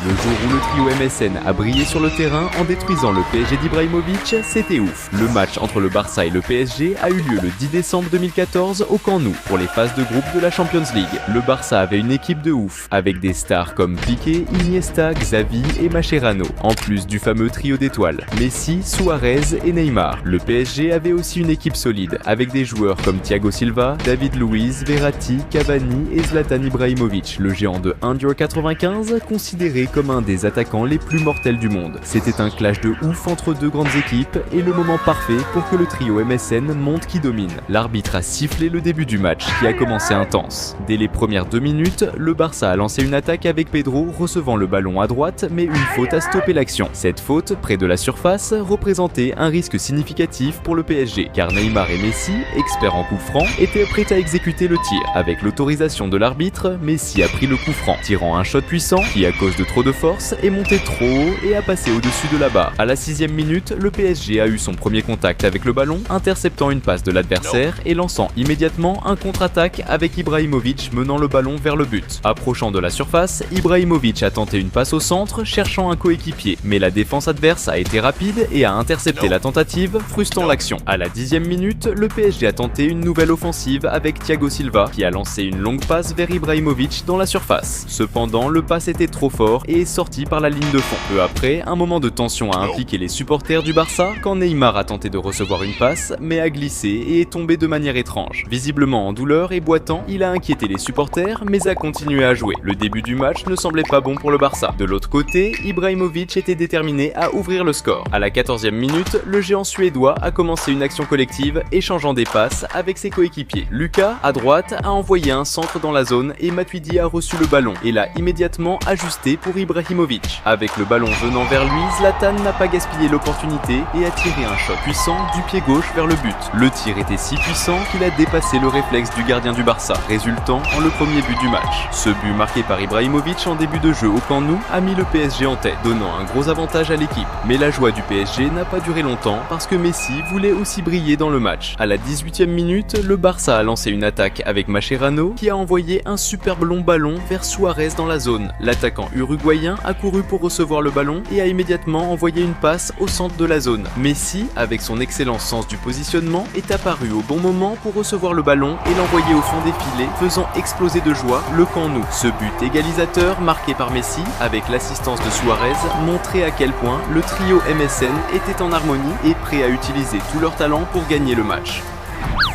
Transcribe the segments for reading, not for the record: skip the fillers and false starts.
Le jour où le trio MSN a brillé sur le terrain en détruisant le PSG d'Ibrahimovic, c'était ouf. Le match entre le Barça et le PSG a eu lieu le 10 décembre 2014 au Camp Nou pour les phases de groupe de la Champions League. Le Barça avait une équipe de ouf, avec des stars comme Piqué, Iniesta, Xavi et Mascherano, en plus du fameux trio d'étoiles, Messi, Suarez et Neymar. Le PSG avait aussi une équipe solide, avec des joueurs comme Thiago Silva, David Luiz, Verratti, Cavani et Zlatan Ibrahimovic, le géant de 1,95 m, considéré comme un des attaquants les plus mortels du monde. C'était un clash de ouf entre deux grandes équipes et le moment parfait pour que le trio MSN montre qui domine. L'arbitre a sifflé le début du match qui a commencé intense. Dès les premières 2 minutes, le Barça a lancé une attaque avec Pedro recevant le ballon à droite, mais une faute a stoppé l'action. Cette faute, près de la surface, représentait un risque significatif pour le PSG, car Neymar et Messi, experts en coup franc, étaient prêts à exécuter le tir. Avec l'autorisation de l'arbitre, Messi a pris le coup franc, tirant un shot puissant qui, à cause de trop de force, est monté trop haut et a passé au-dessus de la barre. À la 6e minute, le PSG a eu son premier contact avec le ballon, interceptant une passe de l'adversaire et lançant immédiatement un contre-attaque avec Ibrahimovic menant le ballon vers le but. Approchant de la surface, Ibrahimovic a tenté une passe au centre, cherchant un coéquipier, mais la défense adverse a été rapide et a intercepté la tentative, frustrant l'action. À la 10e minute, le PSG a tenté une nouvelle offensive avec Thiago Silva, qui a lancé une longue passe vers Ibrahimovic dans la surface. Cependant, le pass était trop fort et est sorti par la ligne de fond. Peu après, un moment de tension a impliqué les supporters du Barça quand Neymar a tenté de recevoir une passe, mais a glissé et est tombé de manière étrange. Visiblement en douleur et boitant, il a inquiété les supporters, mais a continué à jouer. Le début du match ne semblait pas bon pour le Barça. De l'autre côté, Ibrahimovic était déterminé à ouvrir le score. À la 14e minute, le géant suédois a commencé une action collective, échangeant des passes avec ses coéquipiers. Lucas, à droite, a envoyé un centre dans la zone et Matuidi a reçu le ballon et l'a immédiatement ajusté pour Ibrahimovic. Avec le ballon venant vers lui, Zlatan n'a pas gaspillé l'opportunité et a tiré un shot puissant du pied gauche vers le but. Le tir était si puissant qu'il a dépassé le réflexe du gardien du Barça, résultant en le premier but du match. Ce but marqué par Ibrahimovic en début de jeu au Camp Nou a mis le PSG en tête, donnant un gros avantage à l'équipe. Mais la joie du PSG n'a pas duré longtemps parce que Messi voulait aussi briller dans le match. À la 18e minute, le Barça a lancé une attaque avec Mascherano qui a envoyé un superbe long ballon vers Suarez dans la zone. L'attaquant uruguayen a couru pour recevoir le ballon et a immédiatement envoyé une passe au centre de la zone. Messi, avec son excellent sens du positionnement, est apparu au bon moment pour recevoir le ballon et l'envoyer au fond des filets, faisant exploser de joie le Camp Nou. Ce but égalisateur, marqué par Messi, avec l'assistance de Suarez, montrait à quel point le trio MSN était en harmonie et prêt à utiliser tout leur talent pour gagner le match.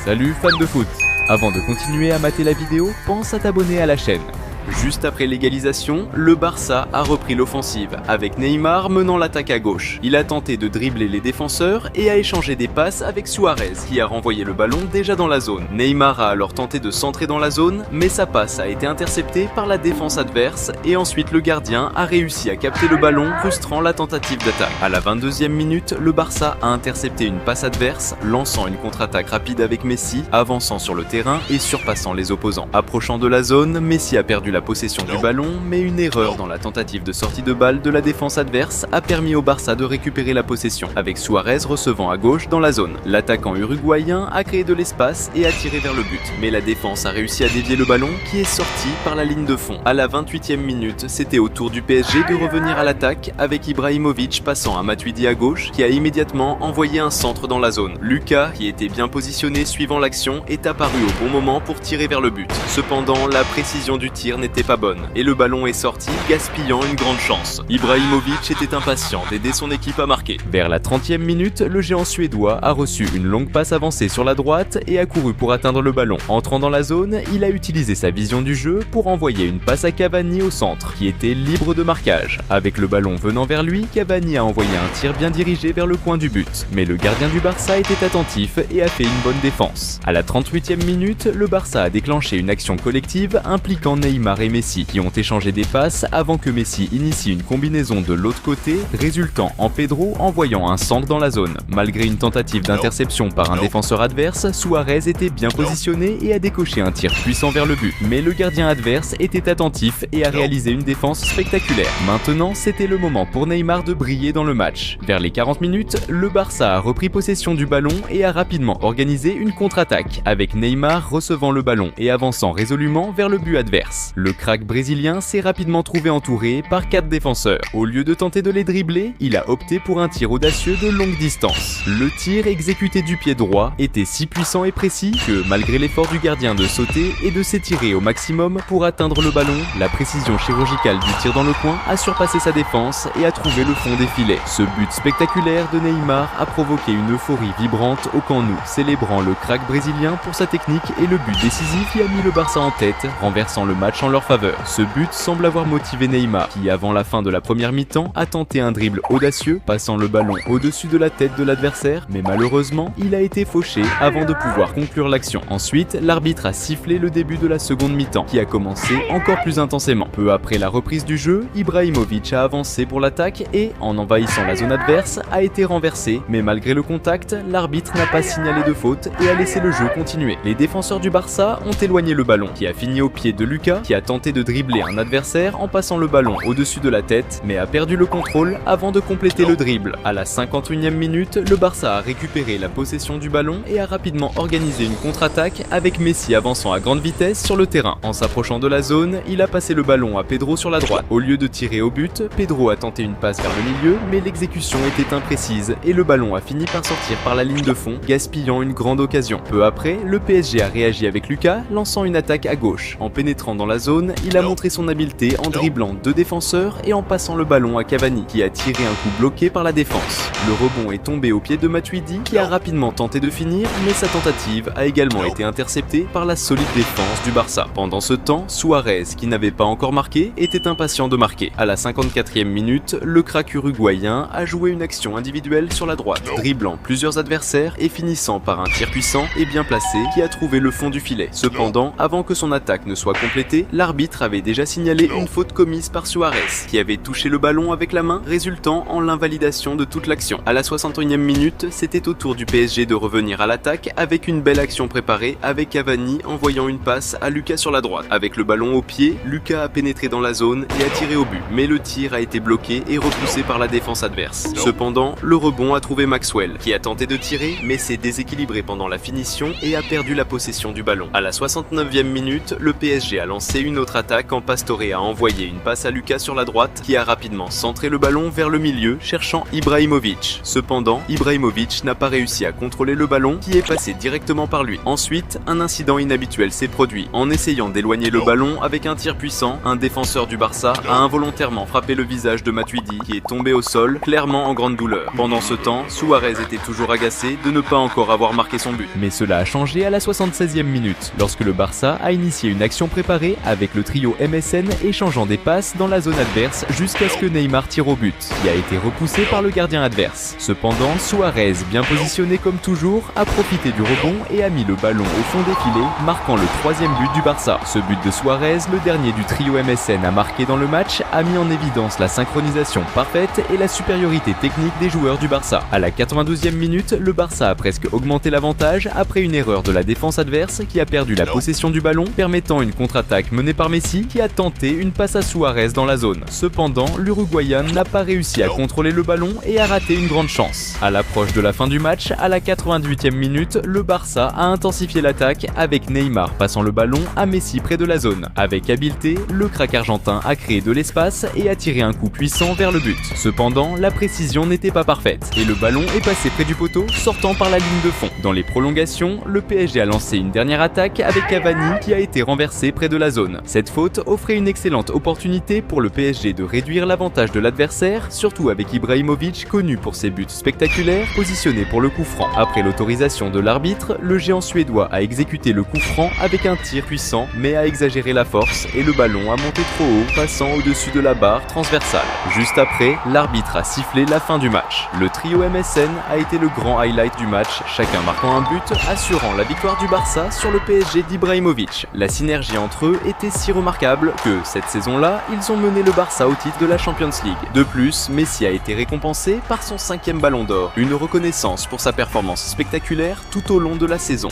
Salut fans de foot! Avant de continuer à mater la vidéo, pense à t'abonner à la chaîne. Juste après l'égalisation, le Barça a repris l'offensive, avec Neymar menant l'attaque à gauche. Il a tenté de dribbler les défenseurs et a échangé des passes avec Suarez, qui a renvoyé le ballon déjà dans la zone. Neymar a alors tenté de centrer dans la zone, mais sa passe a été interceptée par la défense adverse et ensuite le gardien a réussi à capter le ballon, frustrant la tentative d'attaque. À la 22e minute, le Barça a intercepté une passe adverse, lançant une contre-attaque rapide avec Messi, avançant sur le terrain et surpassant les opposants. Approchant de la zone, Messi a perdu la possession du ballon, mais une erreur dans la tentative de sortie de balle de la défense adverse a permis au Barça de récupérer la possession, avec Suarez recevant à gauche dans la zone. L'attaquant uruguayen a créé de l'espace et a tiré vers le but, mais la défense a réussi à dévier le ballon qui est sorti par la ligne de fond. À la 28e minute, c'était au tour du PSG de revenir à l'attaque, avec Ibrahimovic passant à Matuidi à gauche, qui a immédiatement envoyé un centre dans la zone. Lucas, qui était bien positionné suivant l'action, est apparu au bon moment pour tirer vers le but. Cependant, la précision du tir n'était pas bonne et le ballon est sorti, gaspillant une grande chance. Ibrahimovic était impatient d'aider son équipe à marquer. Vers la 30e minute, le géant suédois a reçu une longue passe avancée sur la droite et a couru pour atteindre le ballon. Entrant dans la zone, il a utilisé sa vision du jeu pour envoyer une passe à Cavani au centre, qui était libre de marquage. Avec le ballon venant vers lui, Cavani a envoyé un tir bien dirigé vers le coin du but, mais le gardien du Barça était attentif et a fait une bonne défense. À la 38e minute, le Barça a déclenché une action collective impliquant Neymar et Messi, qui ont échangé des passes avant que Messi initie une combinaison de l'autre côté, résultant en Pedro envoyant un centre dans la zone. Malgré une tentative d'interception par un défenseur adverse, Suarez était bien positionné et a décoché un tir puissant vers le but, mais le gardien adverse était attentif et a réalisé une défense spectaculaire. Maintenant, c'était le moment pour Neymar de briller dans le match. Vers les 40 minutes, le Barça a repris possession du ballon et a rapidement organisé une contre-attaque, avec Neymar recevant le ballon et avançant résolument vers le but adverse. Le crack brésilien s'est rapidement trouvé entouré par 4 défenseurs. Au lieu de tenter de les dribbler, il a opté pour un tir audacieux de longue distance. Le tir exécuté du pied droit était si puissant et précis que, malgré l'effort du gardien de sauter et de s'étirer au maximum pour atteindre le ballon, la précision chirurgicale du tir dans le coin a surpassé sa défense et a trouvé le fond des filets. Ce but spectaculaire de Neymar a provoqué une euphorie vibrante au Camp Nou, célébrant le crack brésilien pour sa technique et le but décisif qui a mis le Barça en tête, renversant le match en leur faveur. Ce but semble avoir motivé Neymar, qui avant la fin de la première mi-temps a tenté un dribble audacieux, passant le ballon au-dessus de la tête de l'adversaire, mais malheureusement, il a été fauché avant de pouvoir conclure l'action. Ensuite, l'arbitre a sifflé le début de la seconde mi-temps, qui a commencé encore plus intensément. Peu après la reprise du jeu, Ibrahimovic a avancé pour l'attaque et, en envahissant la zone adverse, a été renversé, mais malgré le contact, l'arbitre n'a pas signalé de faute et a laissé le jeu continuer. Les défenseurs du Barça ont éloigné le ballon, qui a fini au pied de Lucas, qui a tenté de dribbler un adversaire en passant le ballon au-dessus de la tête, mais a perdu le contrôle avant de compléter le dribble. À la 51e minute, le Barça a récupéré la possession du ballon et a rapidement organisé une contre-attaque avec Messi avançant à grande vitesse sur le terrain. En s'approchant de la zone, il a passé le ballon à Pedro sur la droite. Au lieu de tirer au but, Pedro a tenté une passe vers le milieu, mais l'exécution était imprécise et le ballon a fini par sortir par la ligne de fond, gaspillant une grande occasion. Peu après, le PSG a réagi avec Lucas, lançant une attaque à gauche. En pénétrant dans la zone, il a montré son habileté en dribblant 2 défenseurs et en passant le ballon à Cavani, qui a tiré un coup bloqué par la défense. Le rebond est tombé au pied de Matuidi, qui a rapidement tenté de finir, mais sa tentative a également été interceptée par la solide défense du Barça. Pendant ce temps, Suarez, qui n'avait pas encore marqué, était impatient de marquer. À la 54e minute, le crack uruguayen a joué une action individuelle sur la droite, dribblant plusieurs adversaires et finissant par un tir puissant et bien placé qui a trouvé le fond du filet. Cependant, avant que son attaque ne soit complétée, l'arbitre avait déjà signalé une faute commise par Suarez, qui avait touché le ballon avec la main, résultant en l'invalidation de toute l'action. À la 61e minute, c'était au tour du PSG de revenir à l'attaque avec une belle action préparée, avec Cavani envoyant une passe à Lucas sur la droite. Avec le ballon au pied, Lucas a pénétré dans la zone et a tiré au but, mais le tir a été bloqué et repoussé par la défense adverse. Cependant, le rebond a trouvé Maxwell, qui a tenté de tirer, mais s'est déséquilibré pendant la finition et a perdu la possession du ballon. À la 69e minute, le PSG a lancé une autre attaque quand Pastore a envoyé une passe à Lucas sur la droite, qui a rapidement centré le ballon vers le milieu, cherchant Ibrahimovic. Cependant, Ibrahimovic n'a pas réussi à contrôler le ballon, qui est passé directement par lui. Ensuite, un incident inhabituel s'est produit. En essayant d'éloigner le ballon avec un tir puissant, un défenseur du Barça a involontairement frappé le visage de Matuidi, qui est tombé au sol, clairement en grande douleur. Pendant ce temps, Suarez était toujours agacé de ne pas encore avoir marqué son but. Mais cela a changé à la 76e minute, lorsque le Barça a initié une action préparée avec le trio MSN échangeant des passes dans la zone adverse jusqu'à ce que Neymar tire au but, qui a été repoussé par le gardien adverse. Cependant, Suarez, bien positionné comme toujours, a profité du rebond et a mis le ballon au fond des filets, marquant le 3e but du Barça. Ce but de Suarez, le dernier du trio MSN à marquer dans le match, a mis en évidence la synchronisation parfaite et la supériorité technique des joueurs du Barça. À la 92e minute, le Barça a presque augmenté l'avantage après une erreur de la défense adverse qui a perdu la possession du ballon, permettant une contre-attaque menée par Messi qui a tenté une passe à Suarez dans la zone. Cependant, l'Uruguayen n'a pas réussi à contrôler le ballon et a raté une grande chance. À l'approche de la fin du match, à la 88e minute, le Barça a intensifié l'attaque avec Neymar passant le ballon à Messi près de la zone. Avec habileté, le crack argentin a créé de l'espace et a tiré un coup puissant vers le but. Cependant, la précision n'était pas parfaite et le ballon est passé près du poteau, sortant par la ligne de fond. Dans les prolongations, le PSG a lancé une dernière attaque avec Cavani qui a été renversé près de la zone. Cette faute offrait une excellente opportunité pour le PSG de réduire l'avantage de l'adversaire, surtout avec Ibrahimovic connu pour ses buts spectaculaires positionnés pour le coup franc. Après l'autorisation de l'arbitre, le géant suédois a exécuté le coup franc avec un tir puissant mais a exagéré la force et le ballon a monté trop haut, passant au-dessus de la barre transversale. Juste après, l'arbitre a sifflé la fin du match. Le trio MSN a été le grand highlight du match, chacun marquant un but, assurant la victoire du Barça sur le PSG d'Ibrahimovic. La synergie entre eux était si remarquable que, cette saison-là, ils ont mené le Barça au titre de la Champions League. De plus, Messi a été récompensé par son 5e ballon d'or, une reconnaissance pour sa performance spectaculaire tout au long de la saison.